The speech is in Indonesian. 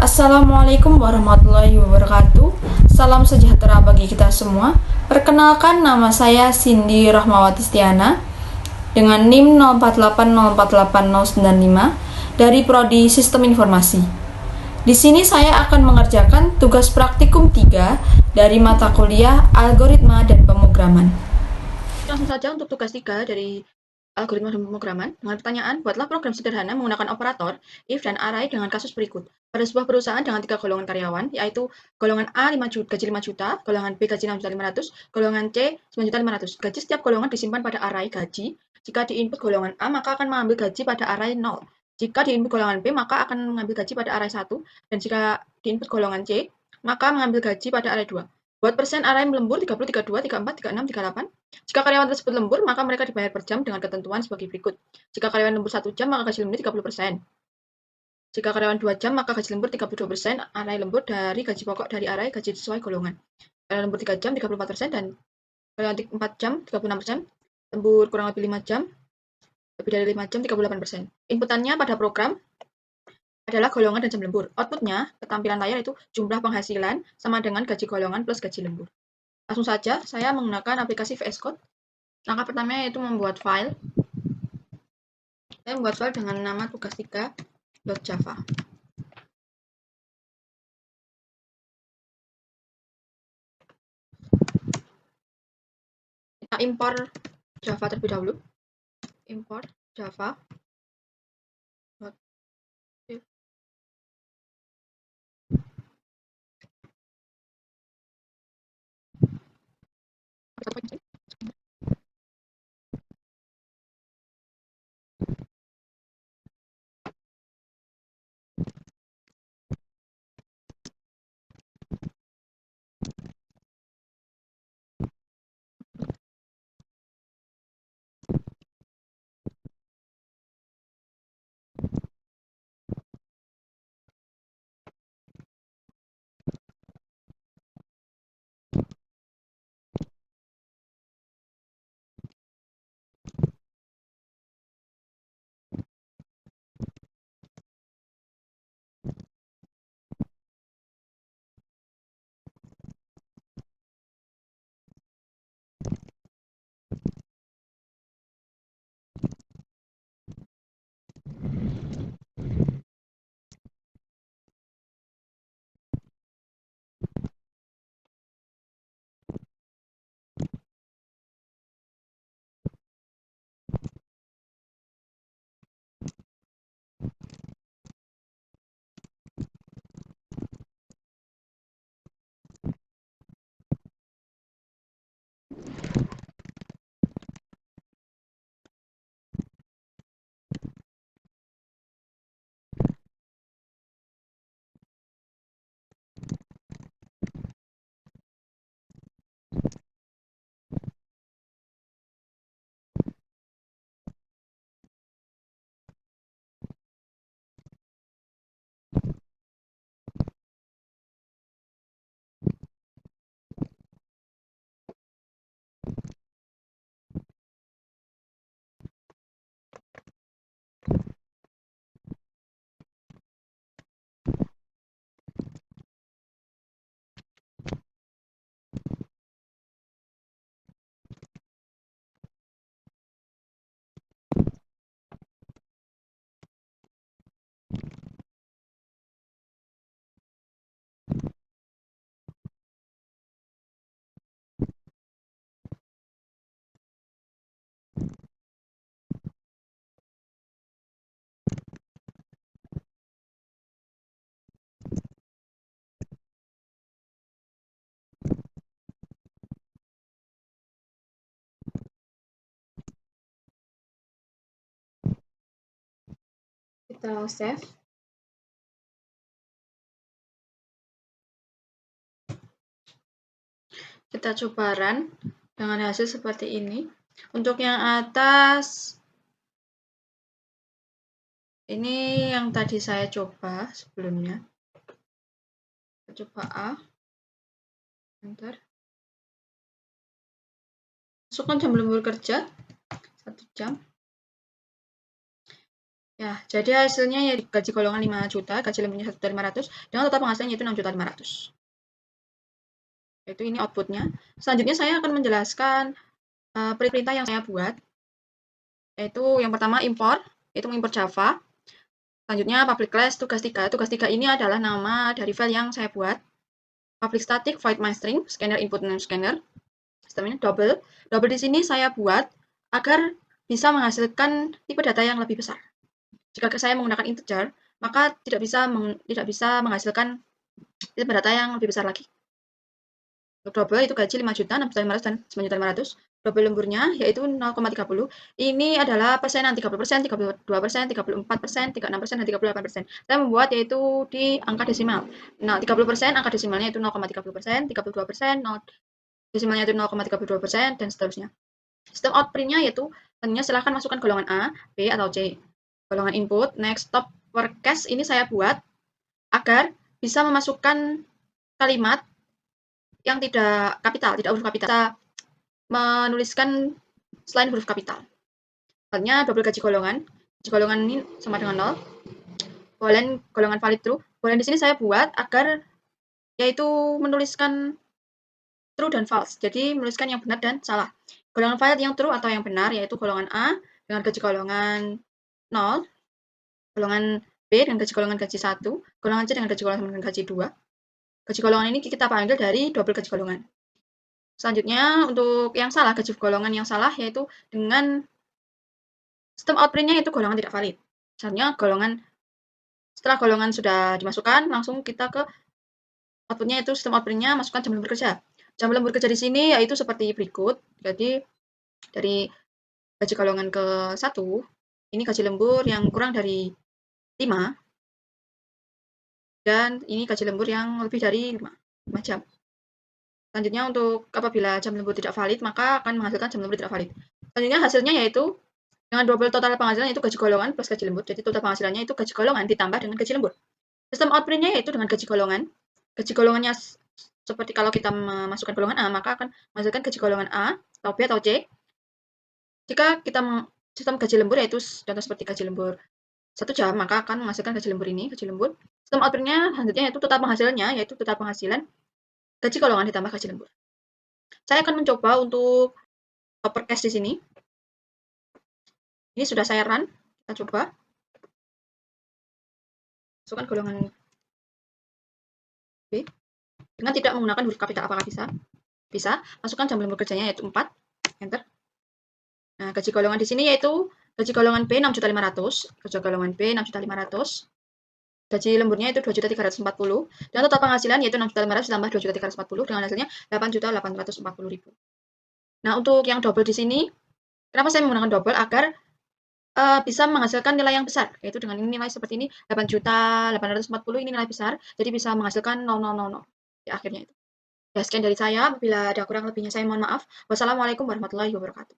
Assalamualaikum warahmatullahi wabarakatuh. Salam sejahtera bagi kita semua. Perkenalkan, nama saya Cindy Rahmawati Stiana dengan NIM 0480480095 dari Prodi Sistem Informasi. Di sini saya akan mengerjakan tugas praktikum 3 dari mata kuliah Algoritma dan Pemrograman. Langsung saja untuk tugas 3 dari algoritma dan pemrograman dengan pertanyaan, buatlah program sederhana menggunakan operator if dan array dengan kasus berikut. Pada sebuah perusahaan dengan 3 golongan karyawan, yaitu golongan A 5 juta, gaji 5 juta, golongan B gaji 6.500.000, golongan C 9.500.000. Gaji setiap golongan disimpan pada array gaji. Jika di input golongan A, maka akan mengambil gaji pada array 0. Jika di input golongan B, maka akan mengambil gaji pada array 1. Dan jika di input golongan C, maka mengambil gaji pada array 2. Buat persen array lembur 30, 32, 34, 36, 38. Jika karyawan tersebut lembur, maka mereka dibayar per jam dengan ketentuan sebagai berikut. Jika karyawan lembur 1 jam, maka gaji lembur 30%. Jika karyawan 2 jam, maka gaji lembur 32%, array lembur dari gaji pokok dari array gaji sesuai golongan. Karyawan lembur 3 jam, 34%, dan karyawan 4 jam, 36%. Lembur kurang lebih 5 jam, lebih dari 5 jam, 38%. Inputannya pada program adalah golongan dan jam lembur. Outputnya, ketampilan layar itu jumlah penghasilan sama dengan gaji golongan plus gaji lembur. Langsung saja, saya menggunakan aplikasi VS Code. Langkah pertama yaitu membuat file. Saya membuat file dengan nama tugas3.java. Kita impor Java terlebih dahulu. Import Java. Kita save. Kita coba run dengan hasil seperti ini. Untuk yang atas, ini yang tadi saya coba sebelumnya. Kita coba A. Enter. Masukkan jam lembur kerja 1 jam. Ya, jadi hasilnya ya gaji golongan 5 juta, gaji lemburnya 1.500.000, dengan total penghasilan yaitu 6.500.000. Itu ini outputnya. Selanjutnya saya akan menjelaskan perintah yang saya buat, yaitu yang pertama import, itu mengimport Java. Selanjutnya public class tugas 3. Tugas 3 ini adalah nama dari file yang saya buat. Public static void myString, scanner input name scanner. Sistemnya double. Double di sini saya buat agar bisa menghasilkan tipe data yang lebih besar. Jika saya menggunakan integer, maka tidak bisa menghasilkan tipe data yang lebih besar lagi. Untuk double itu gaji 5 juta, 6.500.000 dan 9.500.000. Double lemburnya yaitu 0,30. Ini adalah persenan 30%, 32%, 34%, 36%, dan 38%. Saya membuat yaitu di angka desimal. Nah, 30% angka desimalnya itu 0,30%, 32%, desimalnya itu 0,32%, dan seterusnya. Sistem output-nya yaitu tentunya silahkan masukkan golongan A, B, atau C. Golongan input, next, stop, workcast ini saya buat agar bisa memasukkan kalimat yang tidak kapital, tidak huruf kapital. Bisa menuliskan selain huruf kapital. Contohnya double gaji golongan. Gaji golongan ini sama dengan 0. Boolean golongan valid true. Boolean di sini saya buat agar yaitu menuliskan true dan false. Jadi menuliskan yang benar dan salah. Golongan valid yang true atau yang benar yaitu golongan A dengan gaji golongan 0, golongan B dengan gaji golongan gaji 1, golongan C dengan gaji golongan gaji 2. Gaji golongan ini kita panggil dari double gaji golongan. Selanjutnya untuk yang salah, gaji golongan yang salah yaitu dengan sistem output-nya itu golongan tidak valid. Misalnya setelah golongan sudah dimasukkan, langsung kita ke output-nya itu sistem output-nya masukkan jam lembur kerja. Jam lembur kerja di sini yaitu seperti berikut. Jadi dari gaji golongan ke 1, ini gaji lembur yang kurang dari 5, dan ini gaji lembur yang lebih dari 5 jam. Selanjutnya untuk apabila jam lembur tidak valid, maka akan menghasilkan jam lembur tidak valid. Selanjutnya hasilnya yaitu dengan double total penghasilan itu gaji golongan plus gaji lembur. Jadi total penghasilannya itu gaji golongan ditambah dengan gaji lembur. Sistem output-nya yaitu dengan gaji golongan. Gaji golongannya seperti kalau kita memasukkan golongan A, maka akan menghasilkan gaji golongan A, atau B, atau C. Jika kita sistem gaji lembur yaitu contoh seperti gaji lembur 1 jam, maka akan menghasilkan gaji lembur ini, gaji lembur. Sistem output-nya selanjutnya yaitu total penghasilannya, yaitu total penghasilan gaji golongan ditambah gaji lembur. Saya akan mencoba untuk uppercase di sini. Ini sudah saya run, kita coba. Masukkan golongan B. Dengan tidak menggunakan huruf kapital, apakah bisa? Bisa. Masukkan jam lembur kerjanya yaitu 4. Enter. Nah, gaji golongan di sini yaitu gaji golongan B 6.500.000, gaji golongan B 6.500.000. Gaji lemburnya itu 2.340.000, dan total penghasilan yaitu 6.500.000 ditambah 2.340.000 dengan hasilnya 8.840.000. Nah, untuk yang double di sini, kenapa saya menggunakan double? Agar bisa menghasilkan nilai yang besar, yaitu dengan ini nilai seperti ini, 8.840.000 ini nilai besar, jadi bisa menghasilkan 0000 di akhirnya itu. Ya, sekian dari saya, apabila ada kurang lebihnya saya mohon maaf. Wassalamualaikum warahmatullahi wabarakatuh.